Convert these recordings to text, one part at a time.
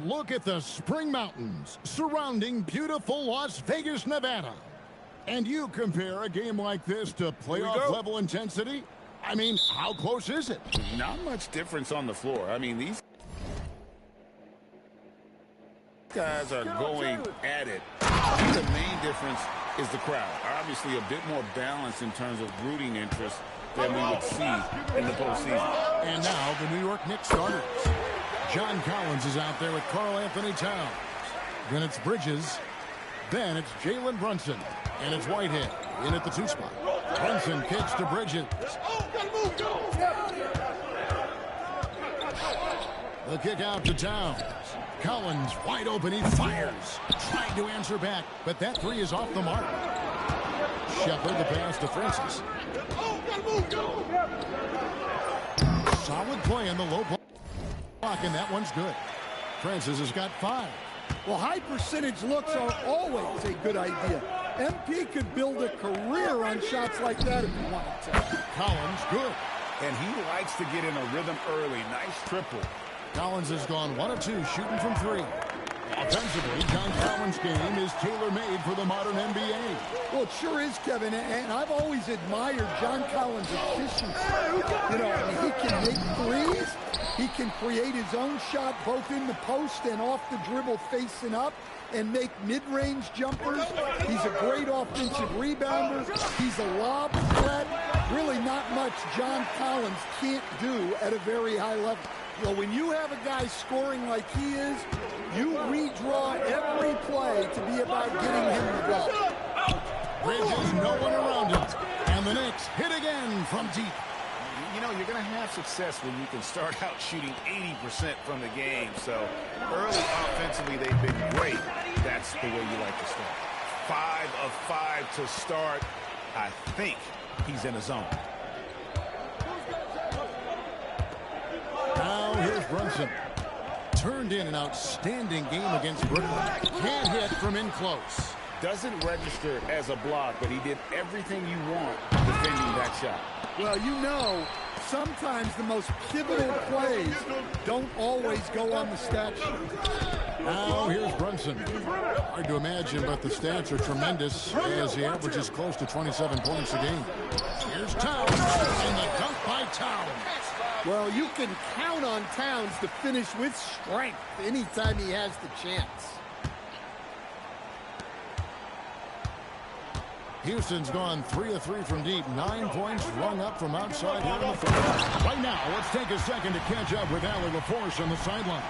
look at the Spring Mountains surrounding beautiful Las Vegas, Nevada. And you compare a game like this to playoff-level intensity? I mean, how close is it? Not much difference on the floor. I mean, these guys are going at it. I think the main difference is the crowd. Obviously, a bit more balanced in terms of rooting interest than we would see in the postseason. And now the New York Knicks starters. John Collins is out there with Karl Anthony Towns. Then it's Bridges. Then it's Jalen Brunson. And it's Whitehead in at the 2 spot. Brunson kicks to Bridges. The kick out to Towns. Collins wide open. He fires. Tried to answer back, but that 3 is off the mark. Shepard the pass to Francis. Solid play in the low block, and that one's good. Francis has got 5. Well, high percentage looks are always a good idea. MP could build a career on shots like that if he wanted to. Collins, good. And he likes to get in a rhythm early. Nice triple. Collins has gone 1 of 2, shooting from 3. Offensively, John Collins' game is tailor-made for the modern NBA. Well, it sure is, Kevin, and I've always admired John Collins' efficiency. You know, I mean, he can make threes. He can create his own shot both in the post and off the dribble facing up and make mid-range jumpers. He's a great offensive rebounder. He's a lob threat. Really not much John Collins can't do at a very high level. Well, when you have a guy scoring like he is, you redraw every play to be about getting him the ball. Bridges, no one around him. And the Knicks hit again from deep. You know, you're going to have success when you can start out shooting 80% from the game. So early offensively, they've been great. That's the way you like to start. 5 of 5 to start. I think he's in a zone. Now here's Brunson. Turned in an outstanding game against Brooklyn. Can't hit from in close. Doesn't register as a block, but he did everything you want defending that shot. Well, you know, sometimes the most pivotal plays don't always go on the stat sheet. Now here's Brunson. Hard to imagine, but the stats are tremendous as he averages close to 27 points a game. Here's Towns, and the dunk by Towns. Well, you can count on Towns to finish with strength anytime he has the chance. Houston's gone 3 of 3 from deep. 9 points rung up from outside here in the fourth. Right now, let's take a second to catch up with Allie LaForce on the sidelines.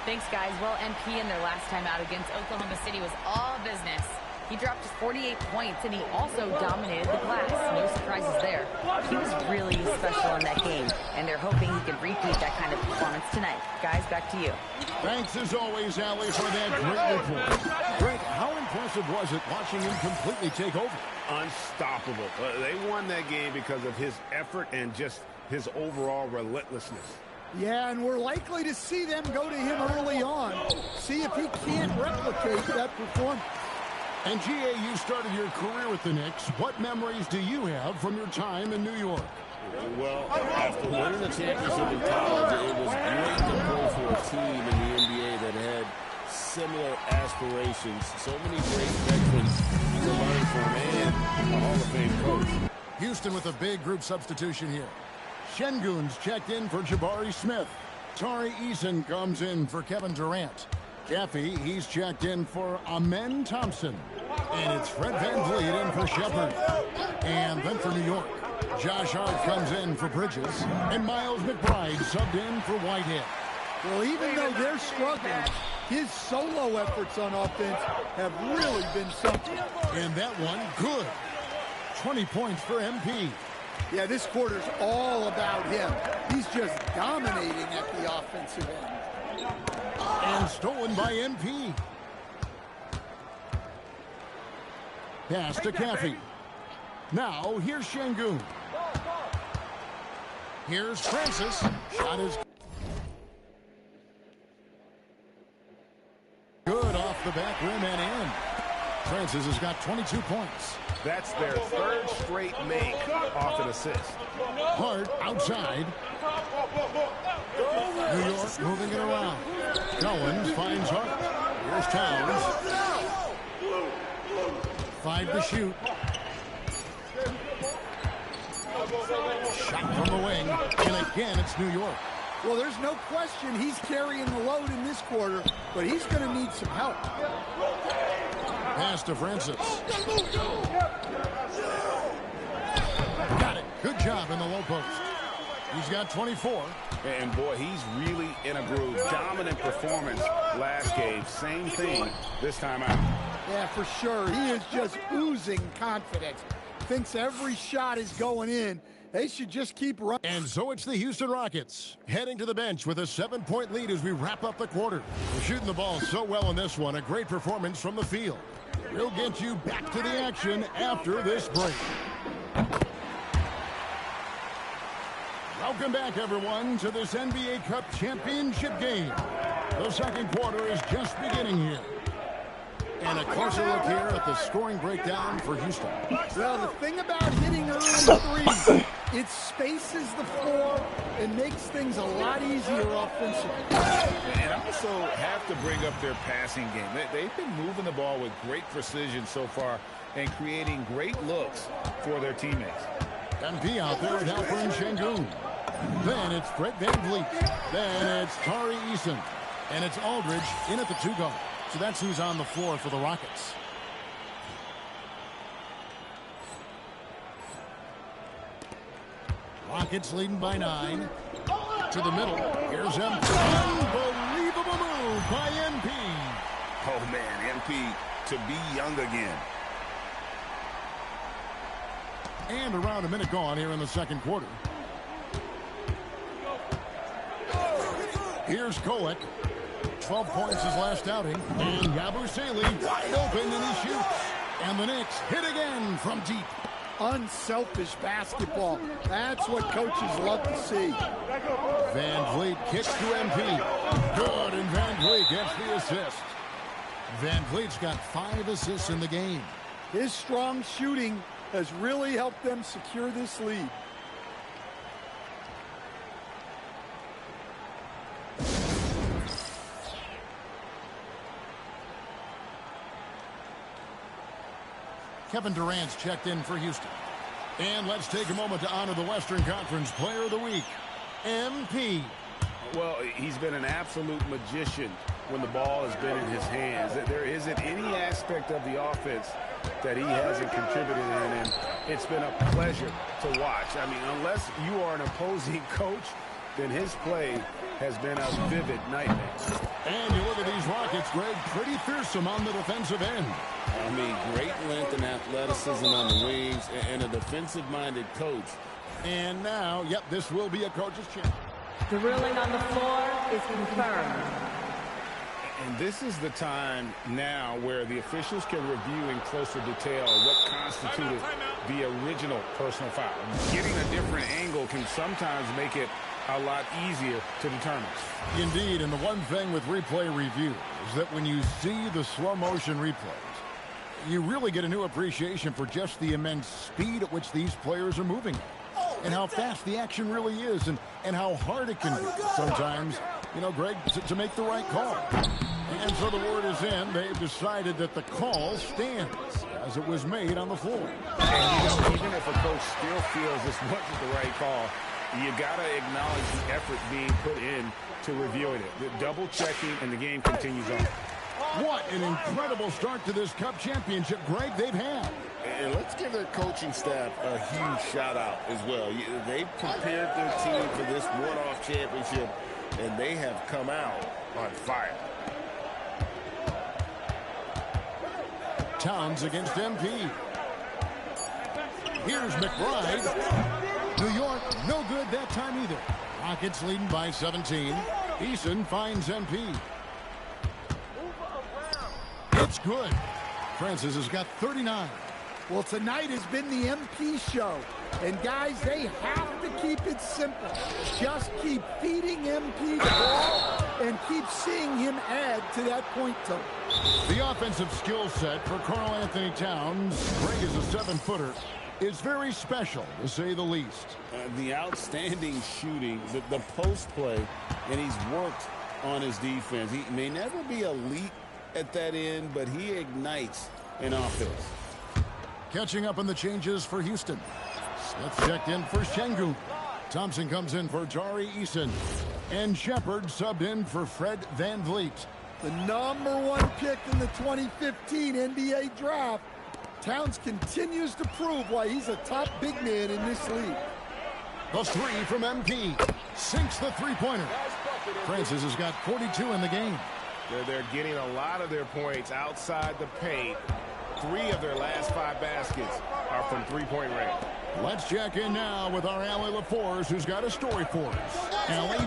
Thanks, guys. Well, MP in their last time out against Oklahoma City was all business. He dropped 48 points, and he also dominated the glass. No surprises there. He was really special in that game, and they're hoping he can repeat that kind of performance tonight. Guys, back to you. Thanks, as always, Allie, for that great report. Greg, how impressive was it watching him completely take over? Unstoppable. They won that game because of his effort and just his overall relentlessness. Yeah, and we're likely to see them go to him early on. See if he can't replicate that performance. And G.A., you started your career with the Knicks. What memories do you have from your time in New York? Well, after winning the championship in college, it was great to play for a team in the NBA that had similar aspirations. So many great veterans to learn from, and a Hall of Fame coach. Houston with a big group substitution here. Şengün's checked in for Jabari Smith. Tari Eason comes in for Kevin Durant. Jaffe, he's checked in for Amen Thompson. And it's Fred VanVleet in for Shepard. And then for New York, Josh Hart comes in for Bridges. And Miles McBride subbed in for Whitehead. Well, even though they're struggling, his solo efforts on offense have really been something. And that one, good. 20 points for MP. Yeah, this quarter's all about him. He's just dominating at the offensive end. And stolen by MP. Pass to Jaffe. Now, here's Şengün. Here's Francis. Shot is good off the back rim and in. Francis has got 22 points. That's their 3rd straight make off an assist. Hart outside. New York moving it around. Collins finds Hart. Here's Towns. 5 to shoot. Shot from the wing. And again, it's New York. Well, there's no question he's carrying the load in this quarter, but he's going to need some help. Pass to Francis. Got it. Good job in the low post. He's got 24. And boy, he's really in a groove. Dominant performance last game. Same thing this time out. Yeah, for sure. He is just oozing confidence. Thinks every shot is going in. They should just keep running. And so it's the Houston Rockets heading to the bench with a 7-point lead as we wrap up the quarter. We're shooting the ball so well in this one. A great performance from the field. We'll get you back to the action after this break. Welcome back, everyone, to this NBA Cup championship game. The second quarter is just beginning here. And a closer look here at the scoring breakdown for Houston. Well, the thing about hitting early threes, it spaces the floor and makes things a lot easier offensively. And also have to bring up their passing game. They've been moving the ball with great precision so far and creating great looks for their teammates. MP out there with Alperen Sengun. Then it's Fred VanVleet. Then it's Tari Eason. And it's Aldridge in at the 2 guard. So that's who's on the floor for the Rockets. Rockets leading by 9. To the middle. Here's MP. Unbelievable move by MP. Oh, man, MP to be young again. And around a minute gone here in the second quarter. Here's Kolek. 12 points his last outing. And Yabusele wide open, and he shoots. And the Knicks hit again from deep. Unselfish basketball. That's what coaches love to see. VanVleet kicks to MP. Good, and VanVleet gets the assist. VanVleet's got 5 assists in the game. His strong shooting has really helped them secure this lead. Kevin Durant's checked in for Houston. And let's take a moment to honor the Western Conference Player of the Week, MP. Well, he's been an absolute magician when the ball has been in his hands. There isn't any aspect of the offense that he hasn't contributed in, and it's been a pleasure to watch. I mean, unless you are an opposing coach, then his play has been a vivid nightmare. And you look at these Rockets, Greg, pretty fearsome on the defensive end. I mean, great length and athleticism on the wings, and a defensive-minded coach. And now, yep, this will be a coach's chance. Drilling on the floor is confirmed. And this is the time now where the officials can review in closer detail what constituted the original personal foul. Getting a different angle can sometimes make it a lot easier to determine. Indeed, and the one thing with replay review is that when you see the slow motion replays, you really get a new appreciation for just the immense speed at which these players are moving and how fast the action really is and how hard it can be sometimes, you know, Greg, to make the right call. And so the word is in. They've decided that the call stands as it was made on the floor. And, you know, even if a coach still feels this wasn't the right call, you got to acknowledge the effort being put in to reviewing it. The double checking, and the game continues on. What an incredible start to this Cup championship, Greg, they've had. And let's give their coaching staff a huge shout-out as well. They've prepared their team for this one-off championship, and they have come out on fire. Towns against MP. Here's McBride. New York, no good that time either. Rockets leading by 17. Eason finds MP. It's good. Francis has got 39. Well, tonight has been the MP show. And, guys, they have to keep it simple. Just keep feeding MP the ball and keep seeing him add to that point total. The offensive skill set for Karl Anthony Towns, Greg is a 7-footer, is very special, to say the least. The outstanding shooting, the post play, and he's worked on his defense. He may never be elite at that end, but he ignites an offense. Catching up on the changes for Houston. Smith checked in for Şengün. Thompson comes in for Tari Eason. And Shepard subbed in for Fred VanVleet. The #1 pick in the 2015 NBA draft. Towns continues to prove why he's a top big man in this league. The three from MP. Sinks the three-pointer. Francis has got 42 in the game. They're getting a lot of their points outside the paint. 3 of their last 5 baskets are from three-point range. Let's check in now with our Allie LaForce, who's got a story for us. Allie?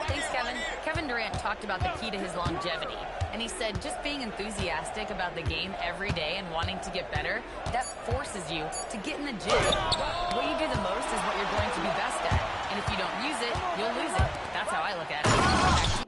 Thanks, Kevin. Kevin Durant talked about the key to his longevity. And he said just being enthusiastic about the game every day and wanting to get better, that forces you to get in the gym. What you do the most is what you're going to be best at. And if you don't use it, you'll lose it. That's how I look at it.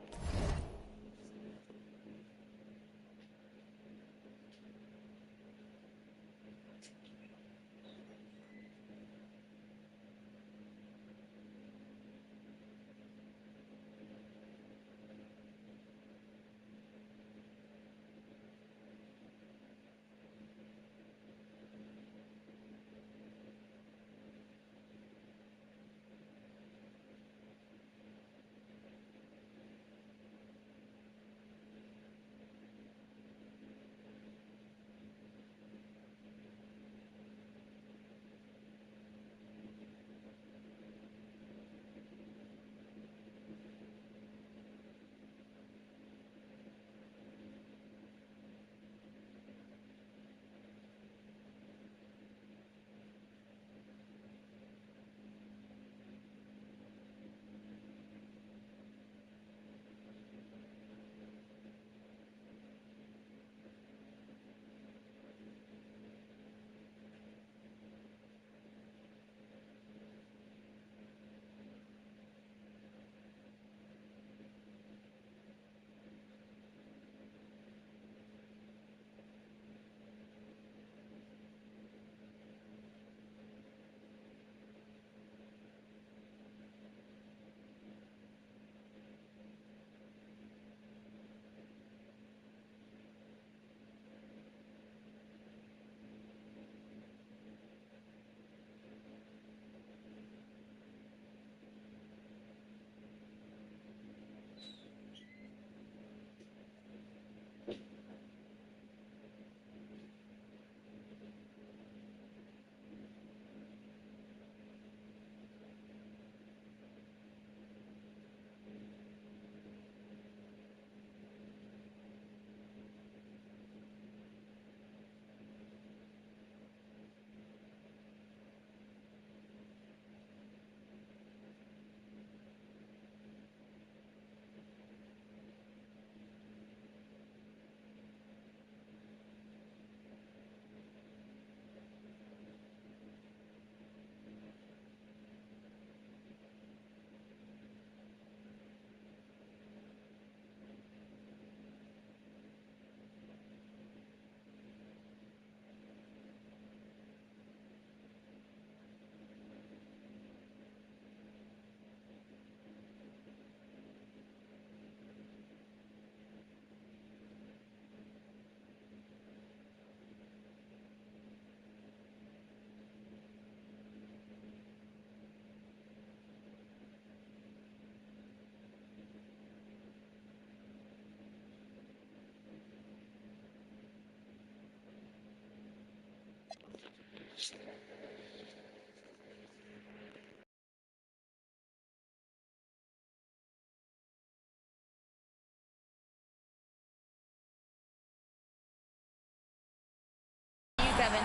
Kevin.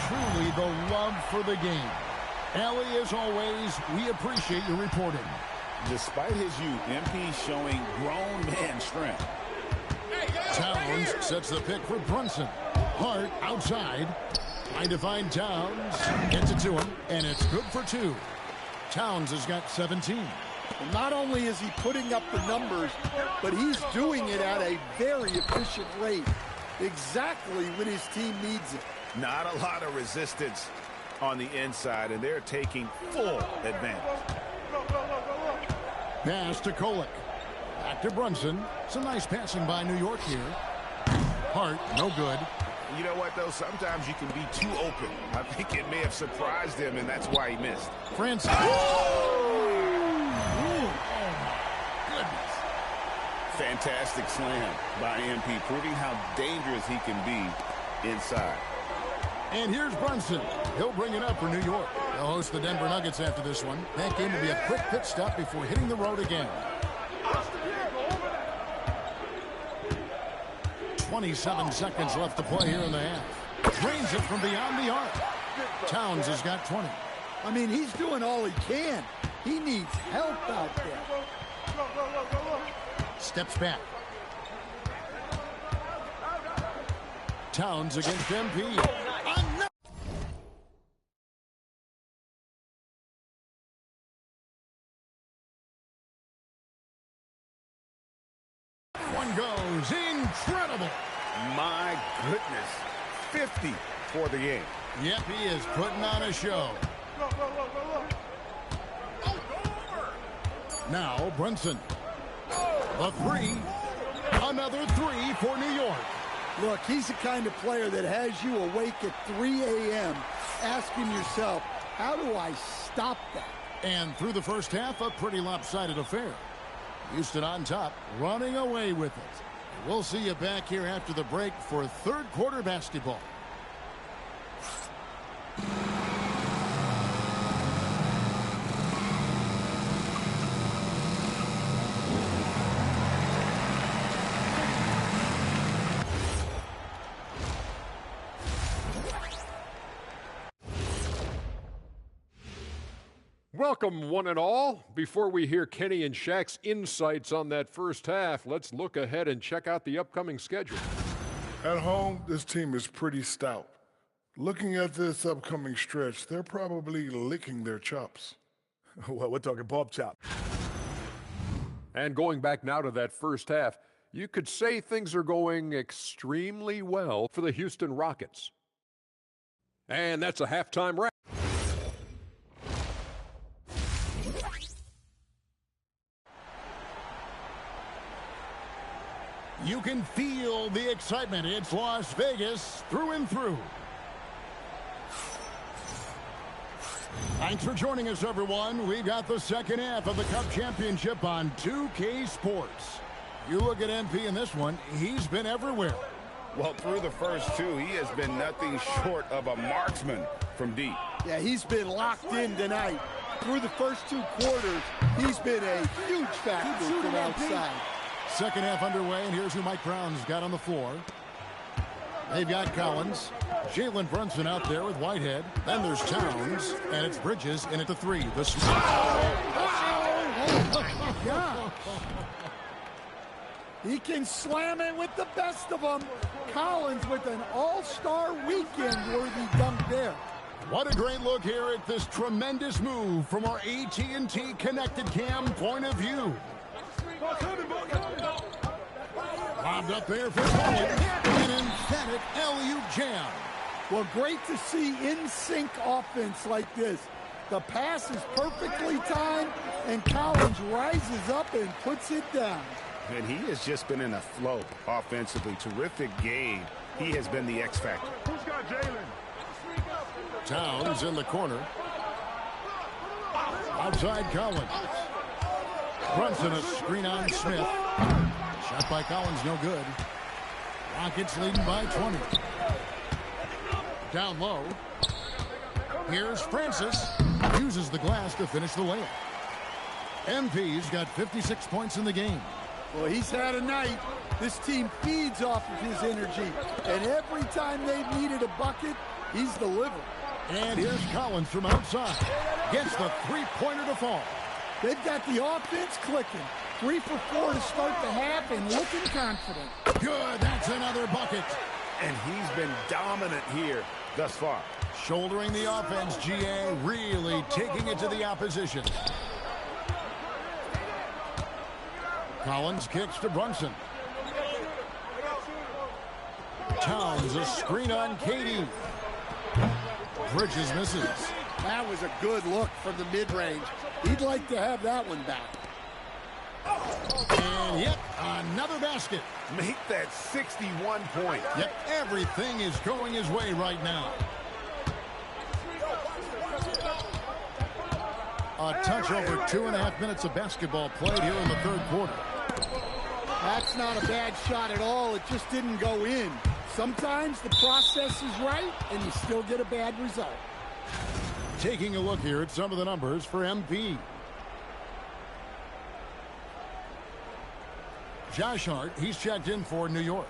Truly the love for the game. Allie, as always, we appreciate your reporting. Despite his youth, MP showing grown man strength. Towns sets the pick for Brunson. Hart outside. Trying to find Towns. Gets it to him, and it's good for 2. Towns has got 17. And not only is he putting up the numbers, but he's doing it at a very efficient rate. Exactly when his team needs it. Not a lot of resistance on the inside, and they're taking full advantage. Pass to Kolek. Back to Brunson. Some nice passing by New York here. Hart, no good. You know what, though? Sometimes you can be too open. I think it may have surprised him, and that's why he missed. Francis. Fantastic slam by MP, proving how dangerous he can be inside. And here's Brunson. He'll bring it up for New York. They'll host the Denver Nuggets after this one. That game will be a quick pit stop before hitting the road again. 27 seconds left to play here in the half. Drains it from beyond the arc. Towns has got 20. I mean, he's doing all he can. He needs help out there. Steps back. Towns against MP. One goes. Incredible. My goodness. 50 for the game. Yep, he is putting on a show. Now Brunson. The three. Another three for New York. Look, he's the kind of player that has you awake at 3 a.m. asking yourself, how do I stop that? And through the first half, a pretty lopsided affair. Houston on top, running away with it. We'll see you back here after the break for third quarter basketball. Welcome, one and all. Before we hear Kenny and Shaq's insights on that first half, let's look ahead and check out the upcoming schedule. At home, this team is pretty stout. Looking at this upcoming stretch, they're probably licking their chops. Well, we're talking pork chop. And going back now to that first half, you could say things are going extremely well for the Houston Rockets. And that's a halftime wrap. You can feel the excitement. It's Las Vegas through and through. Thanks for joining us, everyone. We've got the second half of the Cup Championship on 2K Sports. You look at MP in this one, he's been everywhere. Well, through the first two, he has been nothing short of a marksman from deep. Yeah, he's been locked in tonight. Through the first two quarters, he's been a huge factor from outside. Second half underway, and here's who Mike Brown's got on the floor. They've got Collins. Jalen Brunson out there with Whitehead. Then there's Towns, and it's Bridges in at the three. Yeah. He can slam it with the best of them. Collins with an all-star weekend-worthy dunk there. What a great look here at this tremendous move from our AT&T Connected Cam point of view. Bobbed up there for Collins. An emphatic LU jam. Well, great to see in-sync offense like this. The pass is perfectly timed, and Collins rises up and puts it down. And he has just been in a flow offensively. Terrific game. He has been the X factor. Who's got Jalen? Towns in the corner. Outside Collins. Brunson a screen on Smith. Shot by Collins, no good. Rockets leading by 20. Down low. Here's Francis. Uses the glass to finish the layup. MP's got 56 points in the game. Well, he's had a night. This team feeds off of his energy. And every time they've needed a bucket, he's delivered. And here's Collins from outside. Gets the three-pointer to fall. They've got the offense clicking. 3 for 4 to start the half and looking confident. Good, that's another bucket. And he's been dominant here thus far. Shouldering the offense, GA, really taking it to the opposition. Collins kicks to Brunson. Towns a screen on Katie. Bridges misses. That was a good look from the mid-range. He'd like to have that one back. And yep, another basket. Make that 61 point. Yep, everything is going his way right now. A touch over 2.5 minutes of basketball played here in the third quarter. That's not a bad shot at all. It just didn't go in. Sometimes the process is right, and you still get a bad result. Taking a look here at some of the numbers for MP. Josh Hart, he's checked in for New York.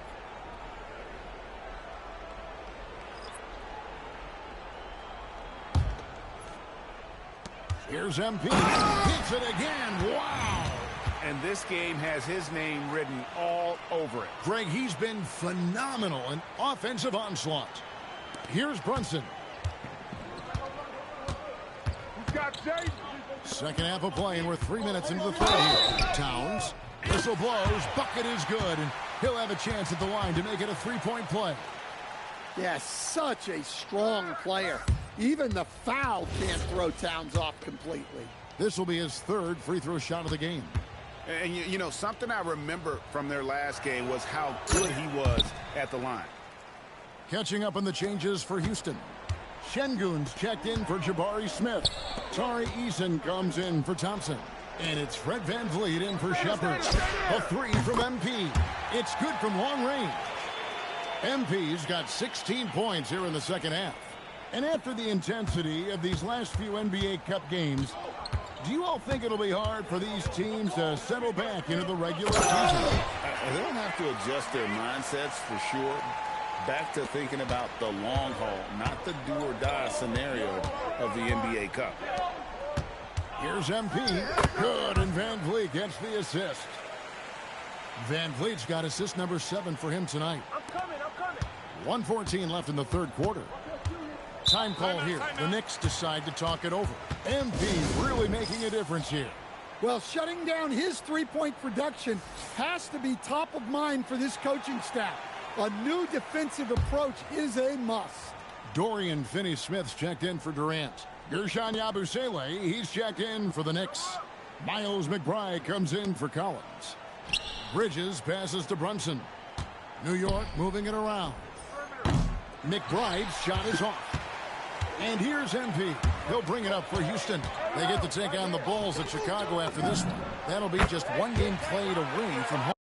Here's MP. Hits it again. Wow. And this game has his name written all over it. Greg, he's been phenomenal in offensive onslaught. Here's Brunson. Second half of play, and we're 3 minutes into the third here. Towns. Whistle blows. Bucket is good, and he'll have a chance at the line to make it a three-point play. Yeah, such a strong player. Even the foul can't throw Towns off completely. This will be his third free throw shot of the game. And, you know, something I remember from their last game was how good he was at the line. Catching up on the changes for Houston. Şengün's checked in for Jabari Smith. Tari Eason comes in for Thompson. And it's Fred VanVleet in for Shepherd. A three from MP. It's good from long range. MP's got 16 points here in the second half. And after the intensity of these last few NBA Cup games, do you all think it'll be hard for these teams to settle back into the regular season? They'll have to adjust their mindsets for sure. Back to thinking about the long haul, not the do-or-die scenario of the NBA Cup. Here's MP. Good, and VanVleet gets the assist. VanVleet's got assist number 7 for him tonight. 1:14 left in the third quarter. Time call here. The Knicks decide to talk it over. MP really making a difference here. Well, shutting down his three-point production has to be top of mind for this coaching staff. A new defensive approach is a must. Dorian Finney-Smith's checked in for Durant. Gershon Yabusele, he's checked in for the Knicks. Miles McBride comes in for Collins. Bridges passes to Brunson. New York moving it around. McBride's shot is off. And here's MP. He'll bring it up for Houston. They get to take on the Bulls at Chicago after this one. That'll be just one game played away from home.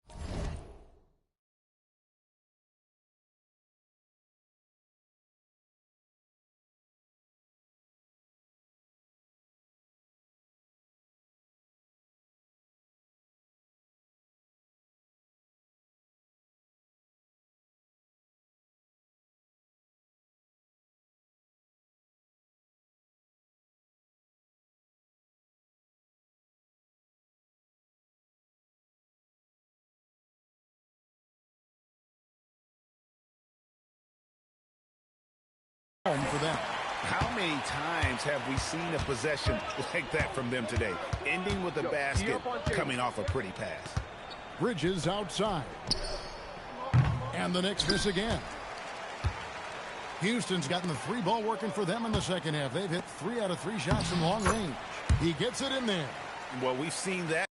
For them. How many times have we seen a possession like that from them today? Ending with a basket, coming off a pretty pass. Bridges outside. And the Knicks miss again. Houston's gotten the three ball working for them in the second half. They've hit 3 out of 3 shots from long range. He gets it in there. Well, we've seen that.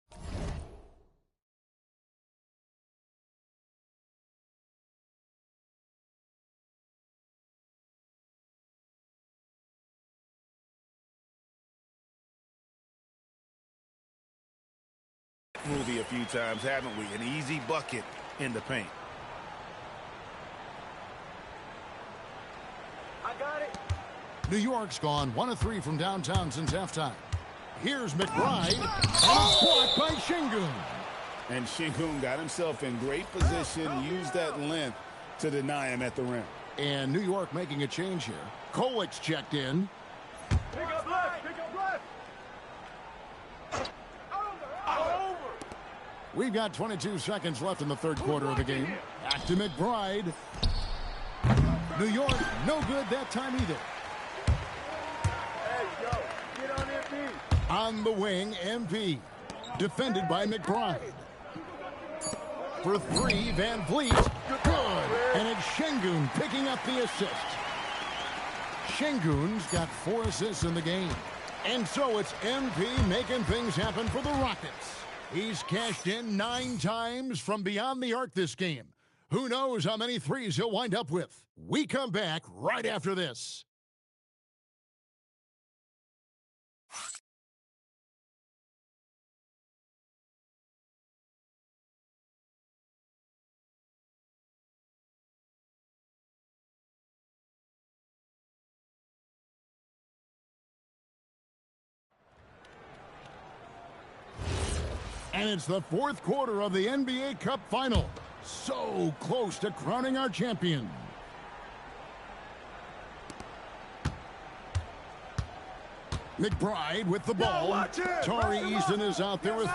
Movie a few times, haven't we? An easy bucket in the paint. I got it. New York's gone 1 of 3 from downtown since halftime. Here's McBride. Blocked by Şengün. And Şengün got himself in great position, used that length to deny him at the rim. And New York making a change here. Kolic's checked in. Pick up left. We've got 22 seconds left in the third quarter of the game. Back to McBride. New York, no good that time either. Hey, yo, get on MP. On the wing, MP. Defended by McBride. For 3, VanVleet. Good. And it's Şengün picking up the assist. Şengün's got 4 assists in the game. And so it's MP making things happen for the Rockets. He's cashed in 9 times from beyond the arc this game. Who knows how many threes he'll wind up with? We come back right after this. And it's the fourth quarter of the NBA Cup Final. So close to crowning our champion. McBride with the ball. Tari Eason is out there with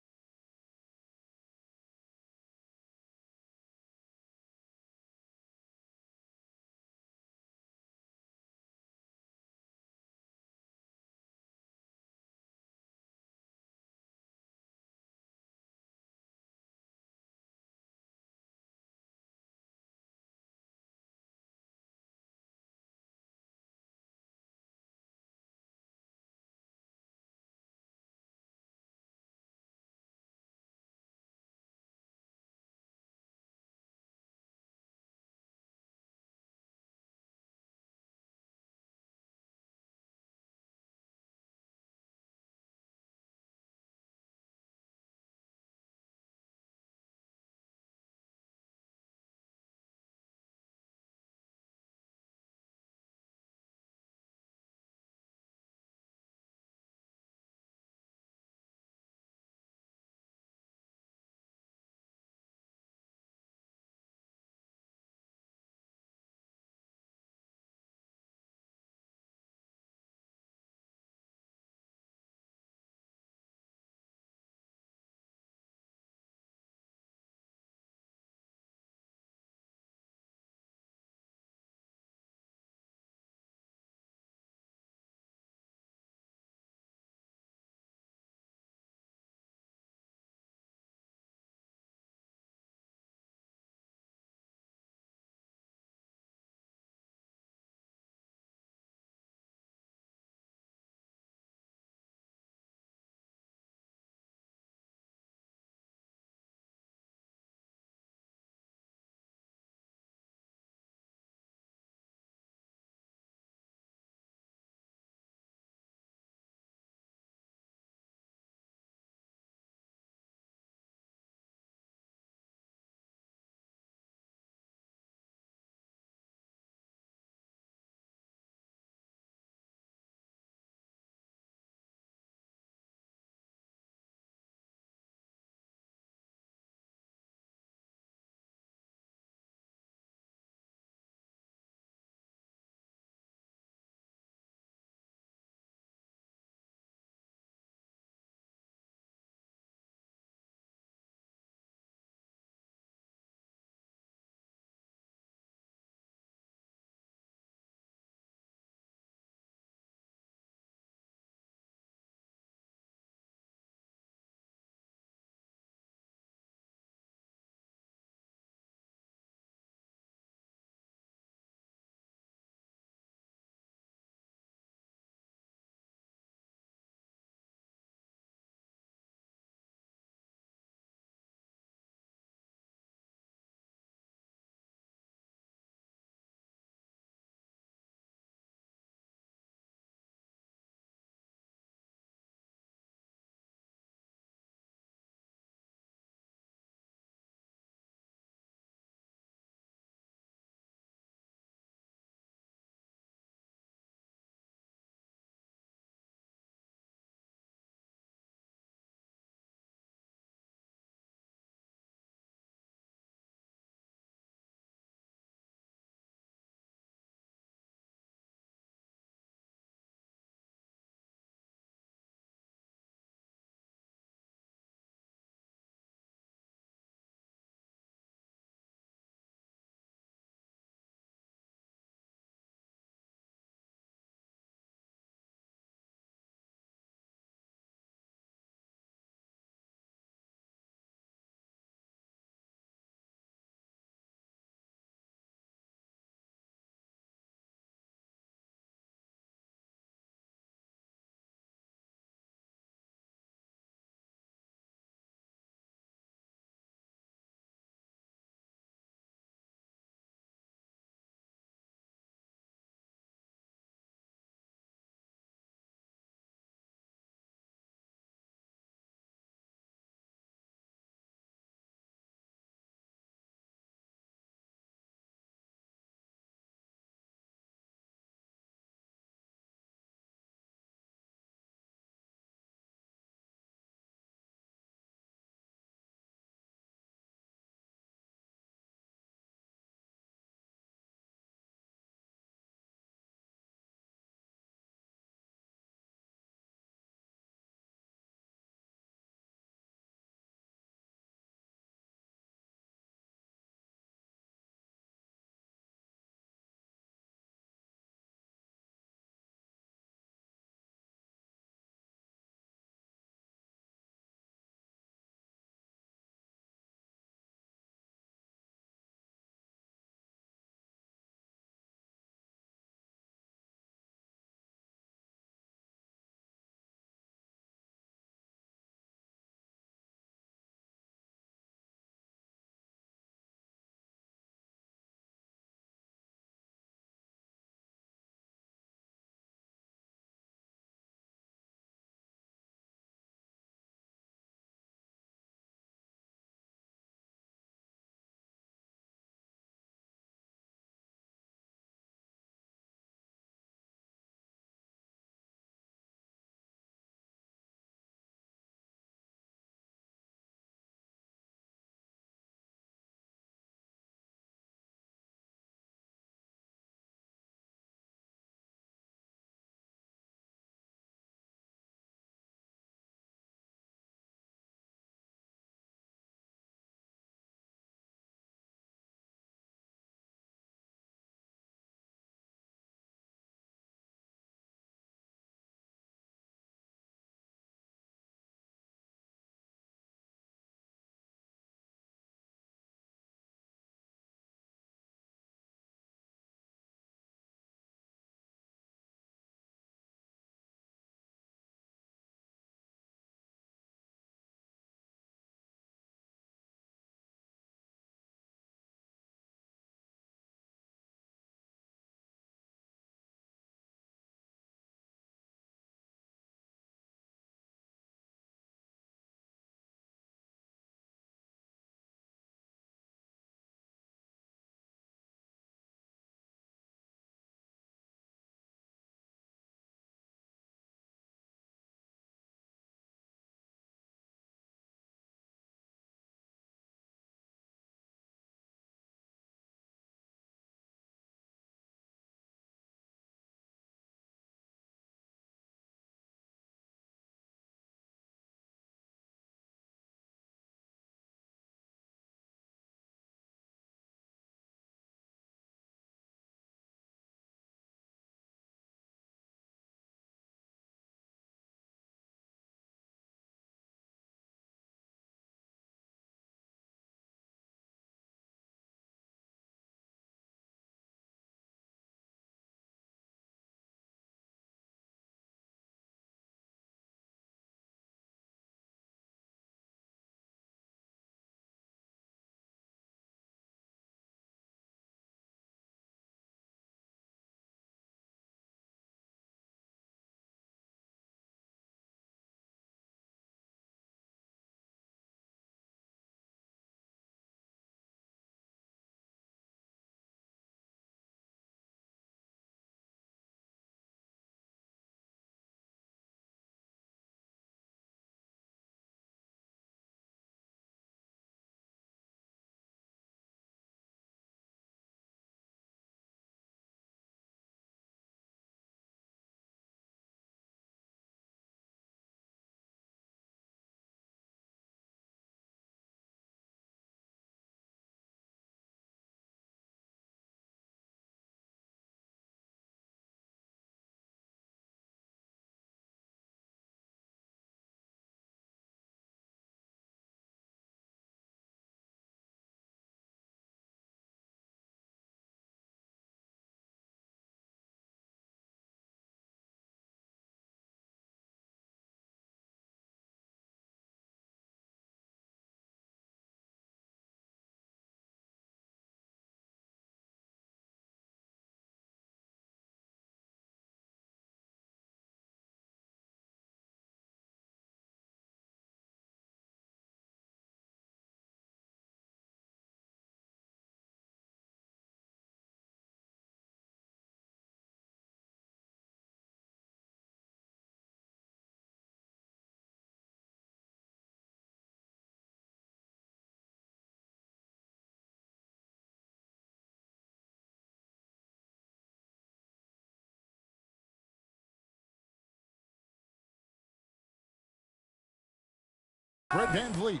Fred VanVleet.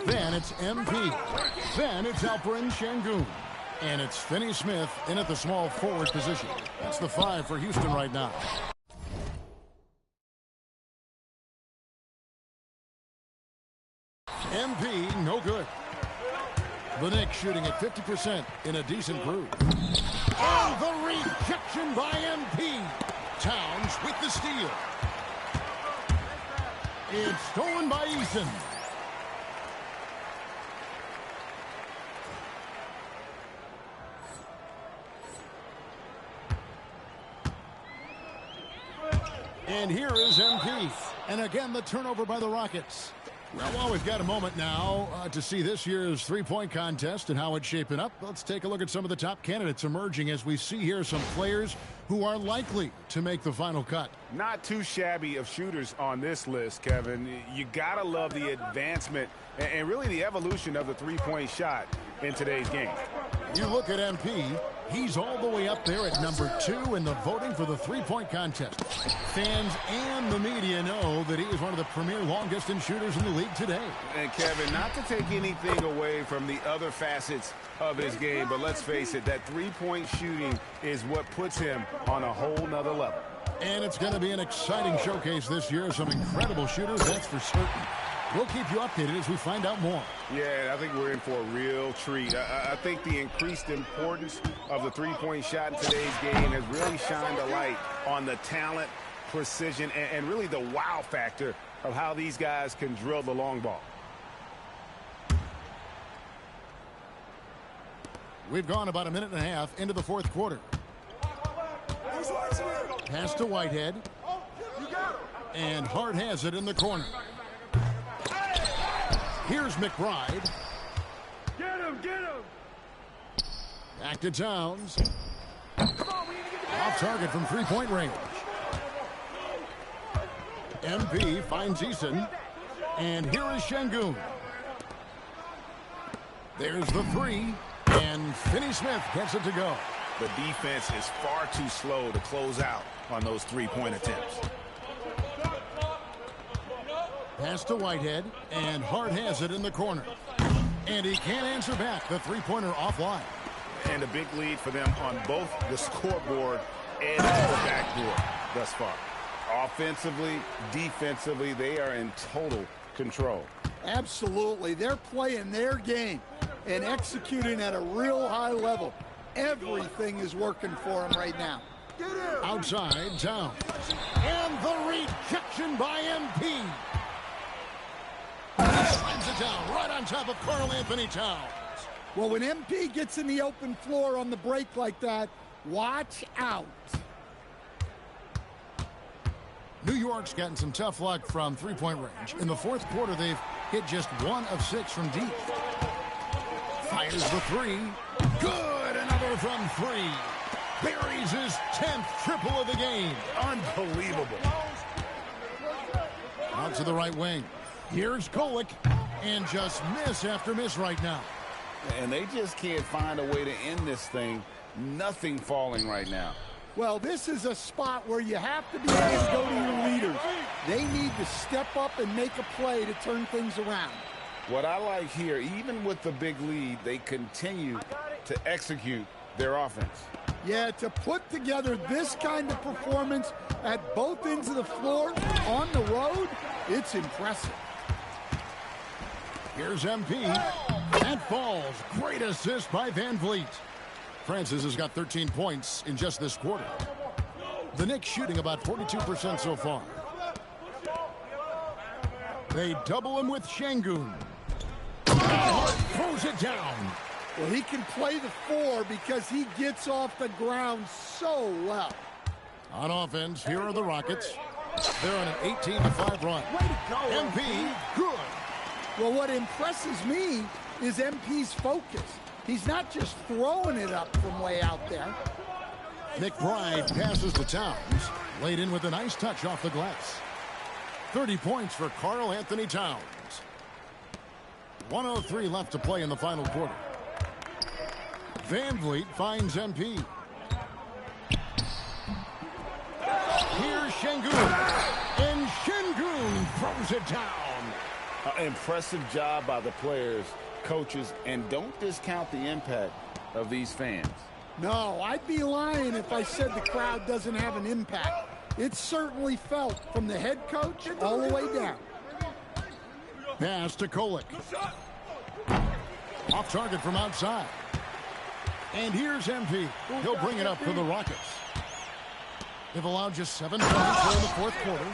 Then it's MP. Then it's Alperen Sengun. And it's Finney Smith in at the small forward position. That's the 5 for Houston right now. MP, no good. The Knicks shooting at 50% in a decent groove. And the rejection by MP. Towns with the steal. It's stolen by Eason. And here is MP. And again, the turnover by the Rockets. Well, we've got a moment now to see this year's three-point contest and how it's shaping up. Let's take a look at some of the top candidates emerging as we see here some players who are likely to make the final cut. Not too shabby of shooters on this list, Kevin. You gotta love the advancement and really the evolution of the three-point shot in today's game. You look at MP, he's all the way up there at number 2 in the voting for the three-point contest. Fans and the media know that he is one of the premier long-distance shooters in the league today. And Kevin, not to take anything away from the other facets of his game, but let's face it, that three-point shooting is what puts him on a whole nother level. And it's going to be an exciting showcase this year. Some incredible shooters, that's for certain. We'll keep you updated as we find out more. Yeah, I think we're in for a real treat. I think the increased importance of the three-point shot in today's game has really shined a light on the talent, precision, and really the wow factor of how these guys can drill the long ball. We've gone about a minute and a half into the fourth quarter. Pass to Whitehead. And Hart has it in the corner. Here's McBride. Get him, get him. Back to Towns. Off target from three-point range. MP finds Eason. And here is Sengun. There's the 3. And Finney Smith gets it to go. The defense is far too slow to close out on those three-point attempts. Pass to Whitehead, and Hart has it in the corner. And he can't answer back. The three-pointer offline. And a big lead for them on both the scoreboard and the backboard thus far. Offensively, defensively, they are in total control. Absolutely. They're playing their game and executing at a real high level. Everything is working for them right now. Outside, Towns. And the rejection by MP. He slams it down right on top of Karl Anthony Towns. Well, when MP gets in the open floor on the break like that, watch out. New York's gotten some tough luck from three-point range. In the fourth quarter, they've hit just 1 of 6 from deep. Fires the 3. Good, another from 3. Buries his 10th triple of the game. Unbelievable. Out to the right wing. Here's Kolek, and just miss after miss right now. And they just can't find a way to end this thing. Nothing falling right now. Well, this is a spot where you have to be able to go to your leaders. They need to step up and make a play to turn things around. What I like here, even with the big lead, they continue to execute their offense. Yeah, to put together this kind of performance at both ends of the floor on the road, it's impressive. Here's MP. That falls. Great assist by VanVleet. Francis has got 13 points in just this quarter. The Knicks shooting about 42% so far. They double him with Sengun. Throws it down. Well, he can play the 4 because he gets off the ground so well. On offense, here are the Rockets. They're on an 18-5 run. MP, good. Well, what impresses me is MP's focus. He's not just throwing it up from way out there. McBride passes to Towns. Laid in with a nice touch off the glass. 30 points for Karl Anthony Towns. 1:03 left to play in the final quarter. VanVleet finds MP. Here's Sengun. And Sengun throws it down. Impressive job by the players, coaches, and don't discount the impact of these fans. No, I'd be lying if I said the crowd doesn't have an impact. It's certainly felt from the head coach all the way down. Pass to Kolek. Off target from outside. And here's MP. He'll bring it up for the Rockets. They've allowed just 7 points here in the fourth quarter.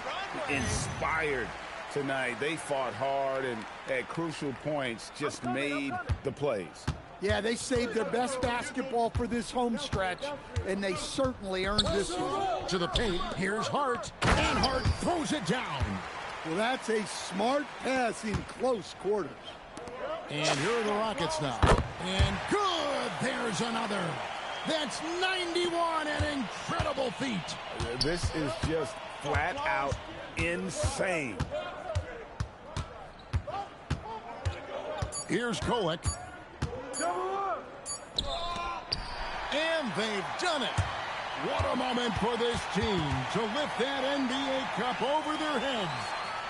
Inspired tonight. They fought hard and at crucial points just made the plays. Yeah, they saved their best basketball for this home stretch, and they certainly earned this one. To the paint, here's Hart, and Hart throws it down. Well, that's a smart pass in close quarters. And here are the Rockets now. And good, there's another. That's 91, an incredible feat. This is just flat out insane. Here's Kolek. And they've done it. What a moment for this team to lift that NBA Cup over their heads.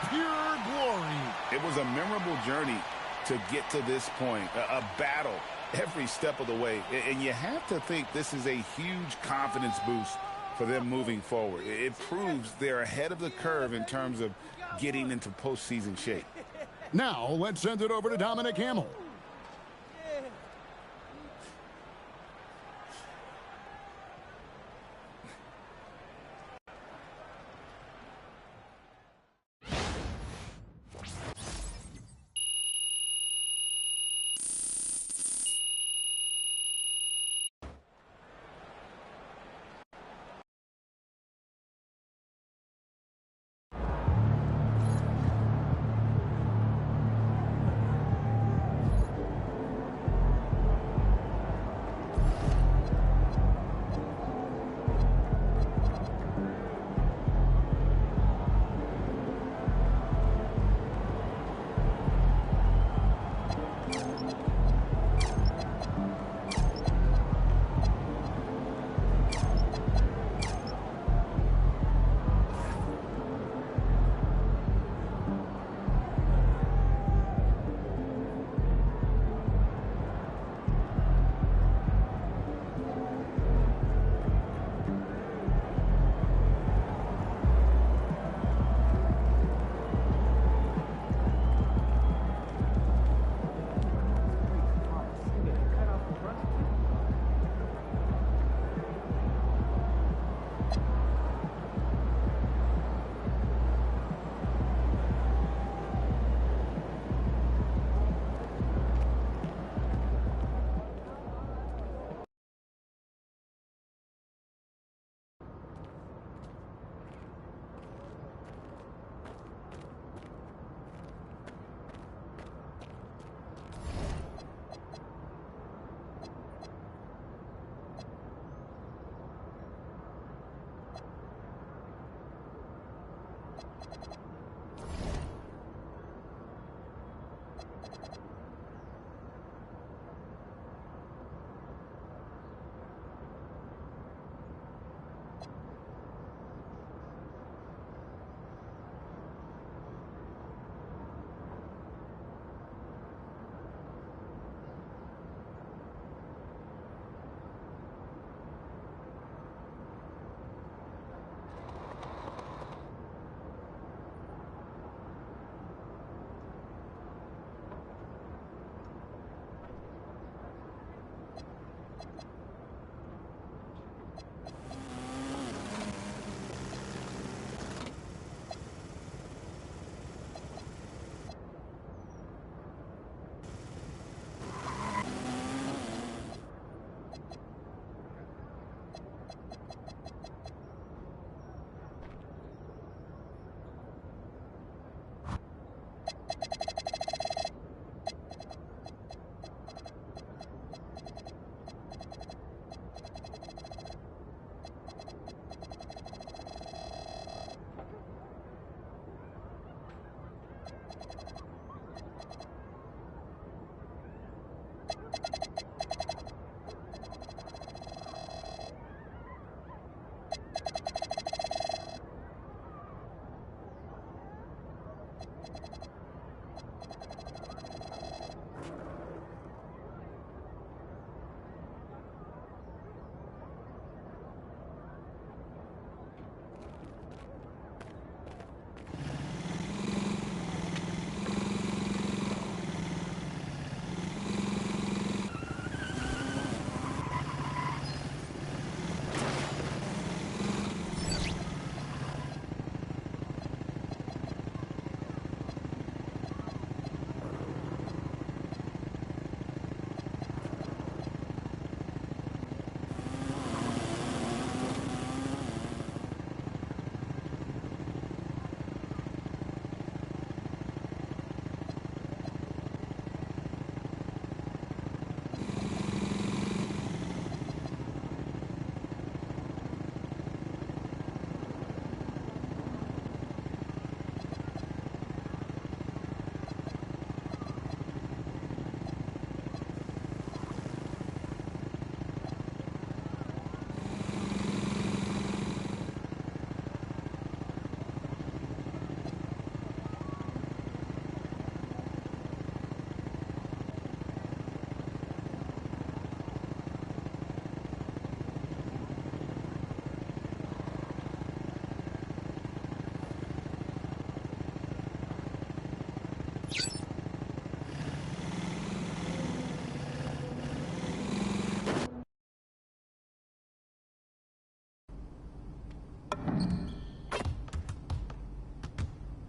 Pure glory. It was a memorable journey to get to this point, a battle every step of the way. And you have to think this is a huge confidence boost for them moving forward. It proves they're ahead of the curve in terms of getting into postseason shape. Now let's send it over to Dominic Hamill.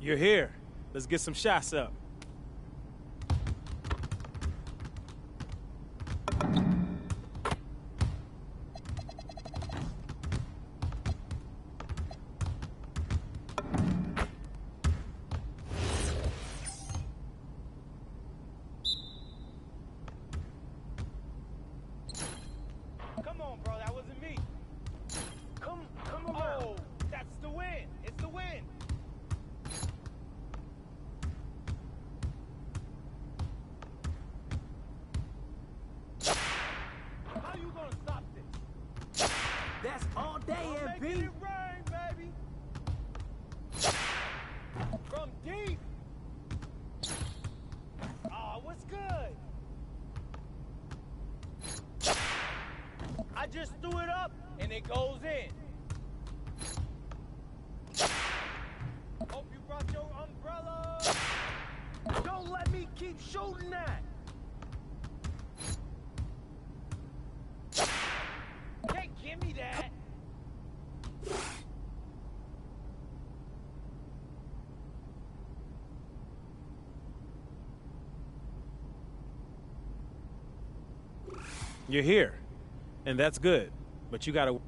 You're here. Let's get some shots up. Come on, bro. That wasn't me. Come on. Oh, that's the win. It's the win. How you gonna stop this? That's all day, MP. Making it rain, baby. From deep. Oh, what's good? I just threw it up and it goes in. Hope you brought your umbrella. Don't let me keep shooting that. Can't give me that. You're here. And that's good. But you gotta...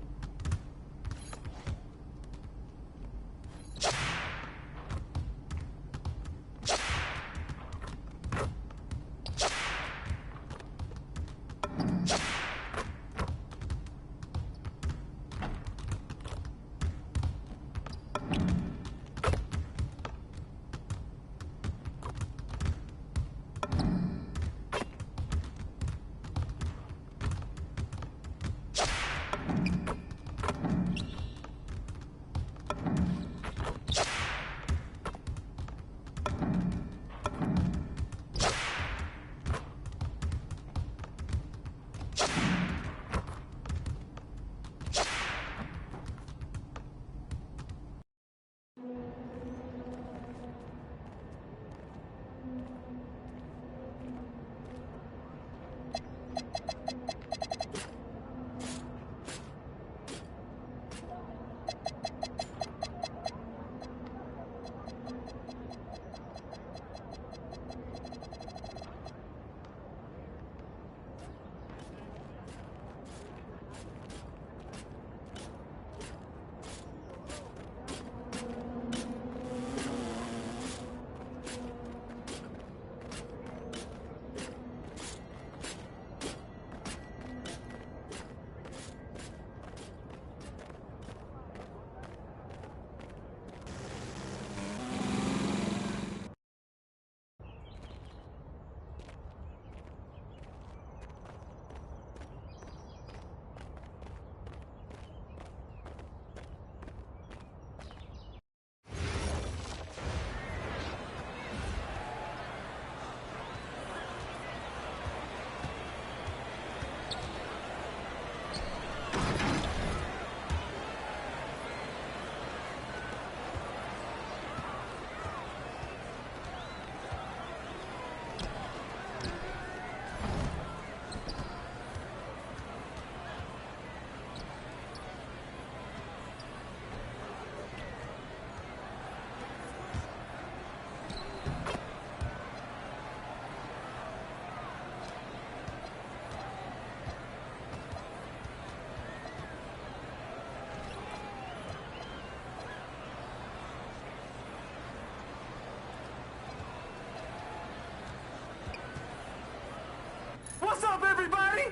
What's up, everybody?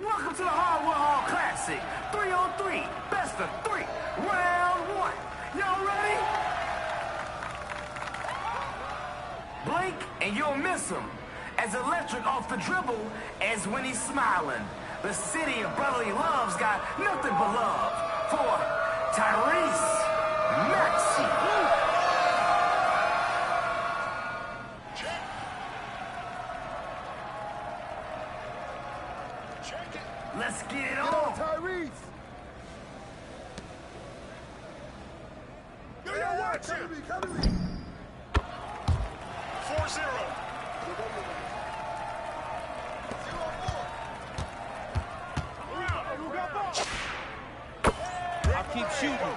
Welcome to the Hardwood Hall Classic. 3-on-3, best of 3, round 1. Y'all ready? Blink and you'll miss him. As electric off the dribble as when he's smiling. The city of brotherly love's got nothing but love for Tyrese Maxey. Let's get it on, Tyrese. Yo, watch it. Come to me. 4-0. I'll keep shooting.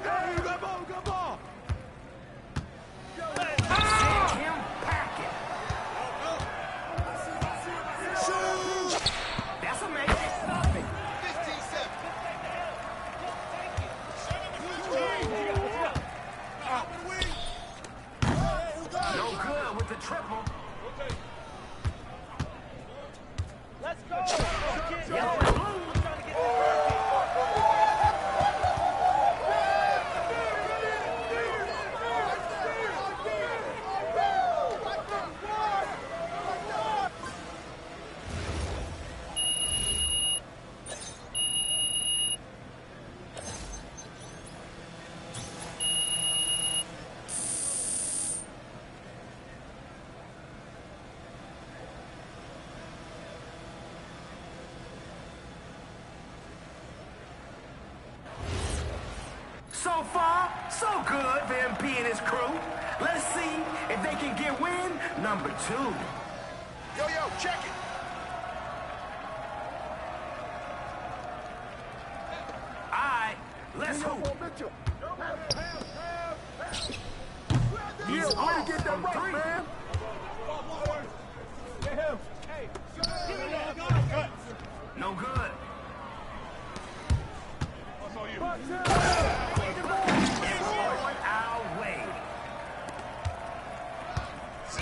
Hey, good ball, good ball. Send him packing. That's amazing. 15-7. No good with the triple. Let's go. Yellow and blue. So far, so good for MP and his crew. Let's see if they can get win number 2. Yo, check it. All right, let's hoop. He's off from 3. No good. It's going our way. 0-3.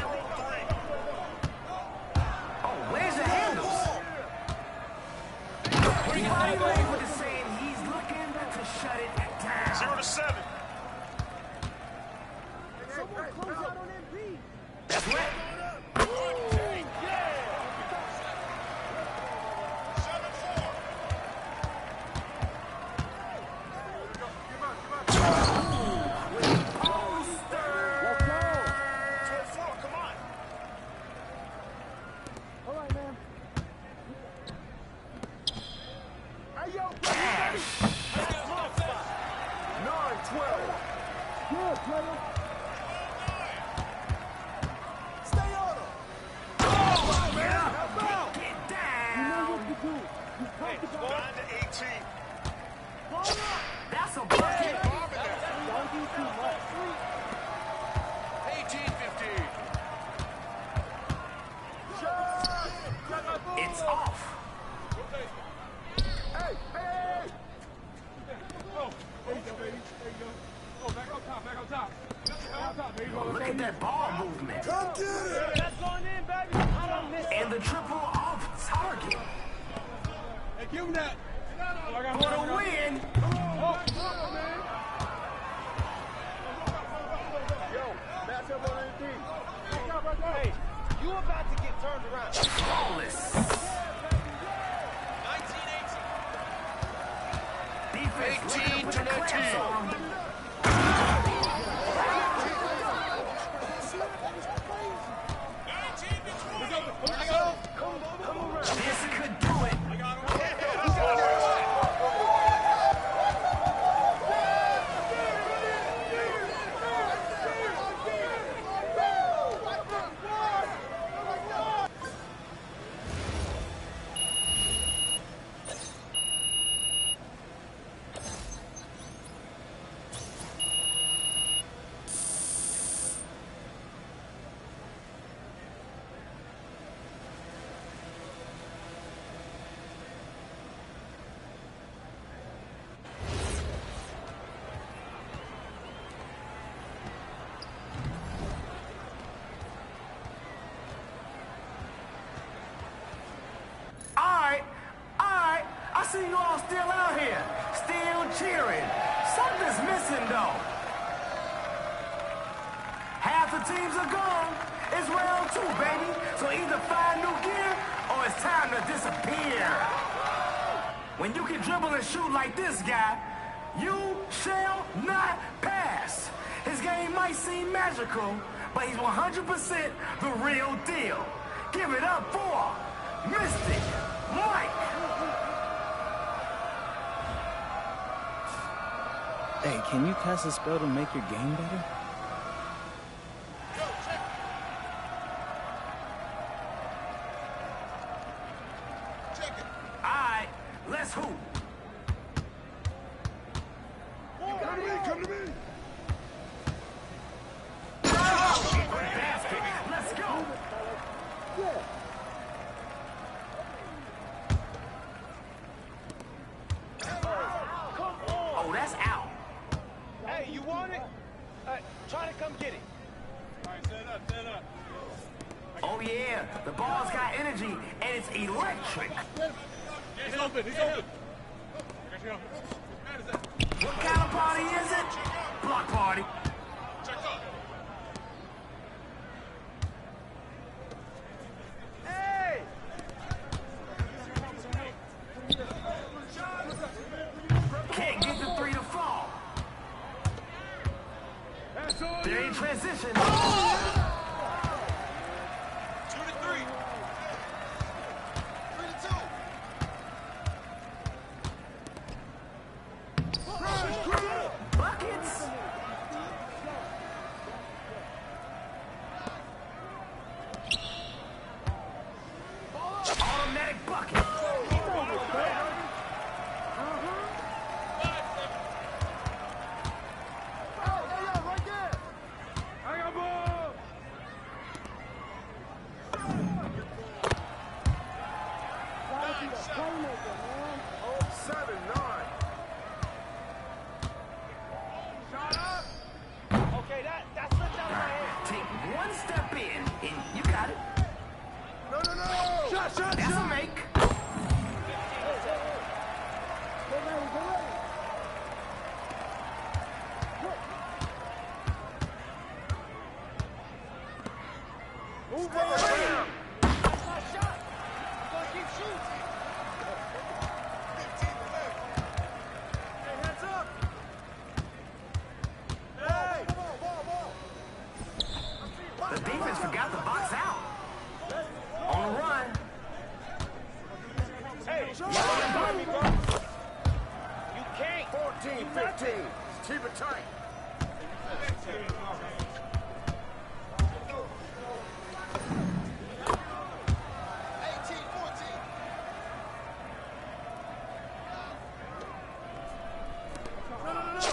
Oh, where's the handles? Body language is saying he's looking to shut it down. 0-7. That's right. That's a bucket. It's off. Look at that ball movement. Come get it. That's going in, baby. And the triple off target. Hey, give him that. For the win. Hey, you about to get turned around. Flawless. 19-18. Defense looking to put the clamps on him. This could do it. I see you all still out here, still cheering. Something's missing, though. Half the teams are gone. It's round 2, baby. So either find new gear or it's time to disappear. When you can dribble and shoot like this guy, you shall not pass. His game might seem magical, but he's 100% the real deal. Give it up for Mystic Mike. Hey, can you cast a spell to make your game better? All right, let's hoop. Come You want it? Try to come get it. All right, stand up, stand up. Oh, yeah. The ball's got energy, and it's electric. He's open, he's open. What kind of party is it? Block party. Hey! Can't get the three to fall. They're in transition. 2 to 3. 3 to 2. Buckets. Automatic bucket. Okay, that slipped out of my hand. Take one step in, and you got it. No. Shot. That's a make. Move around. That's my shot. I'm gonna keep shooting. Hey, hands up. Hey. The defense forgot the box out. On the run. Hey, you bro. You can't. 14, 15. Keep it tight.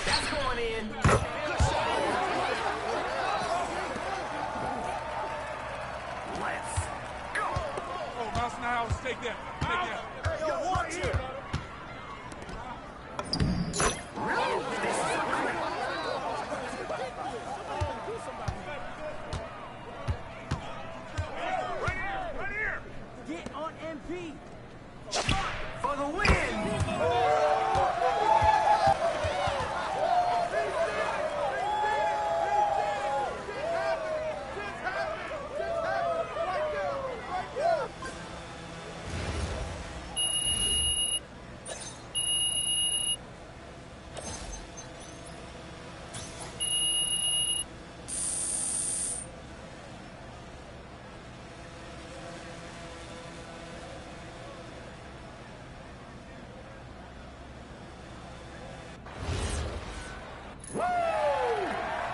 That's going in. Let's go. Oh, mouse in the house. Take that. Hey, yo, watch it. Really? This is so quick. Right here. Get on MP. For the win.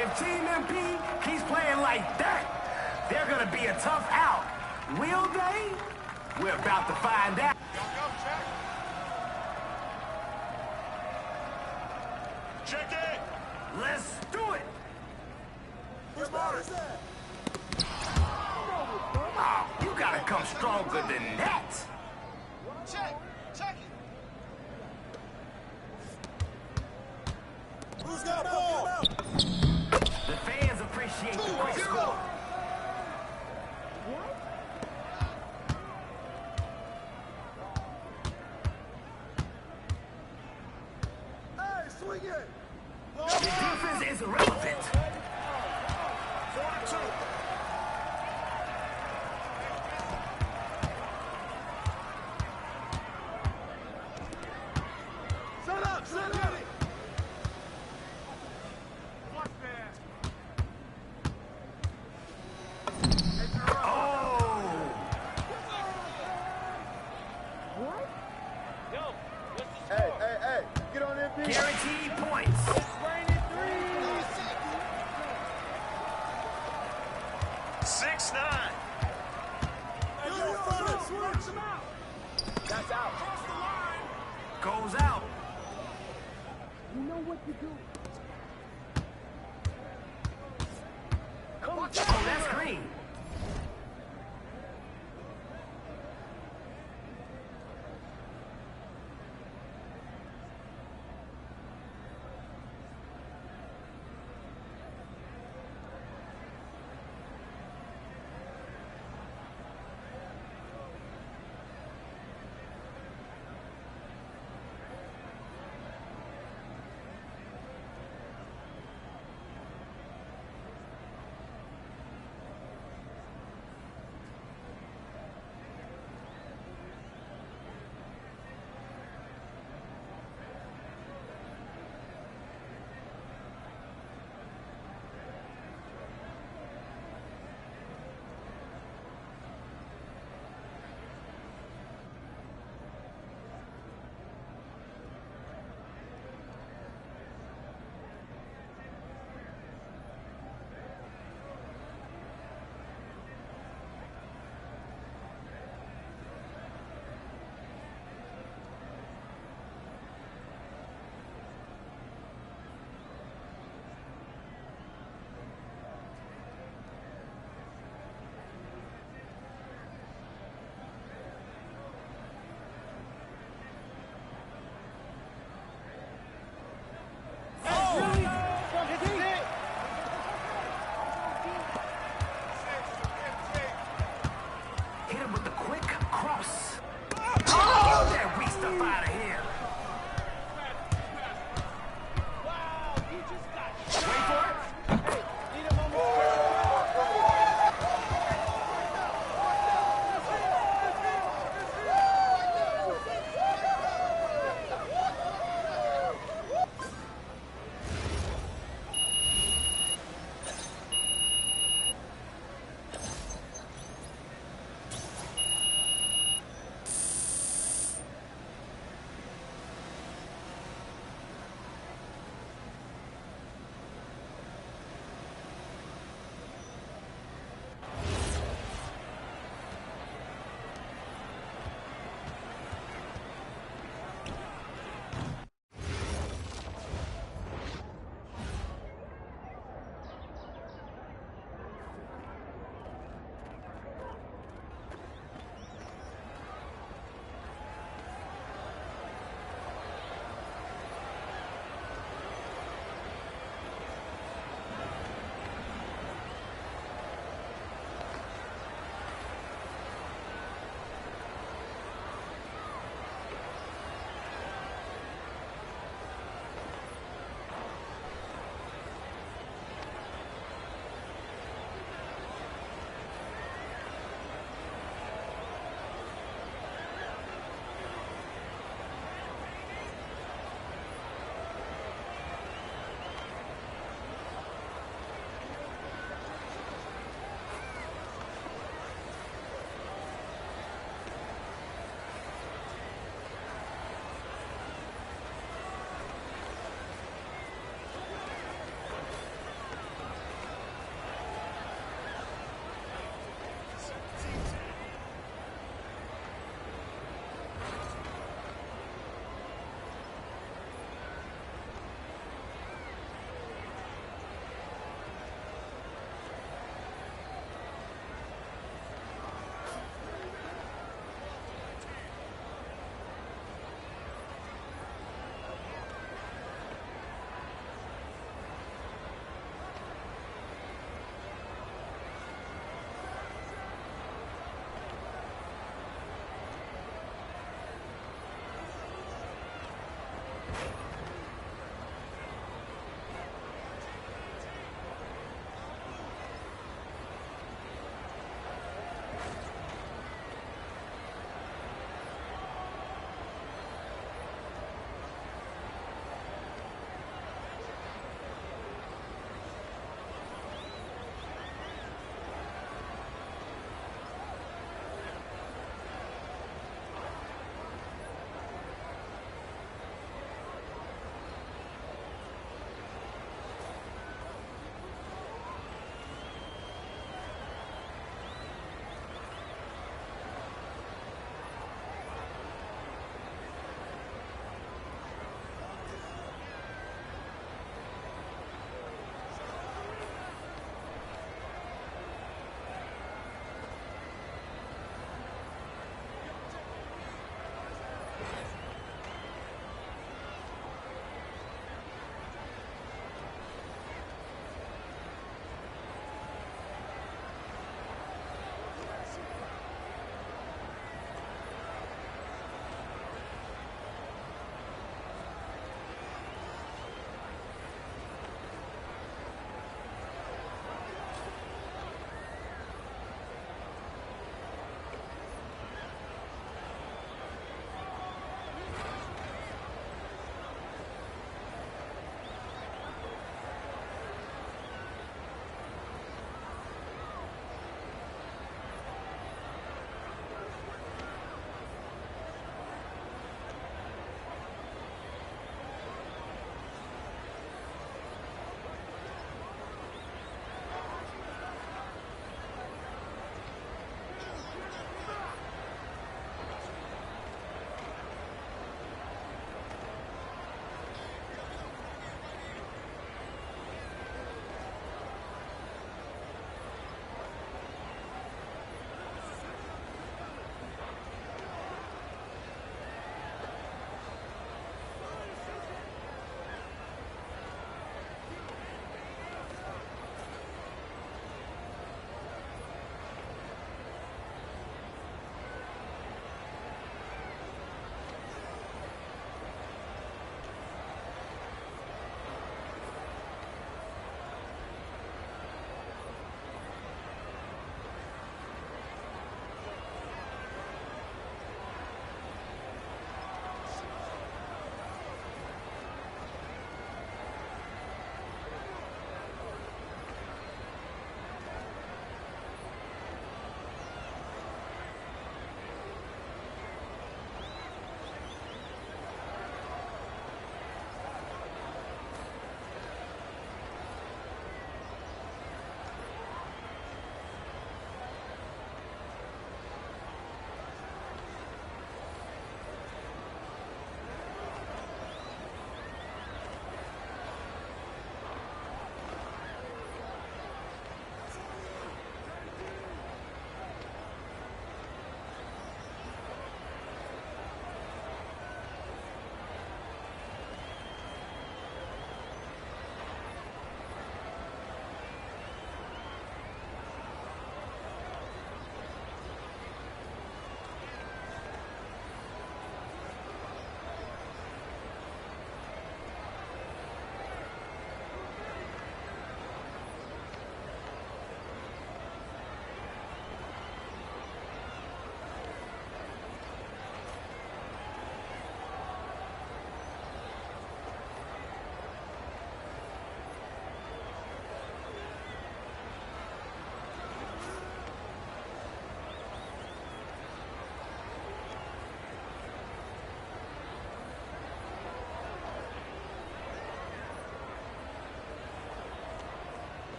If Team MP keeps playing like that, they're going to be a tough out. Will they? We're about to find out. Check it. Let's do it. Where's Morris? Oh, you got to come stronger than that. Check it. Who's got ball? The fans appreciate the quick score. Hey, swing it. The defense is irrelevant. 4 to 2. Set up. Watch that. Oh! Yo, what's the Hey, get on MP. Guaranteed points. It's raining 3. 6-9. Hey, yo, fellas, work them out. That's out. Cross the line. Goes out. You know what to do. Oh, that's green.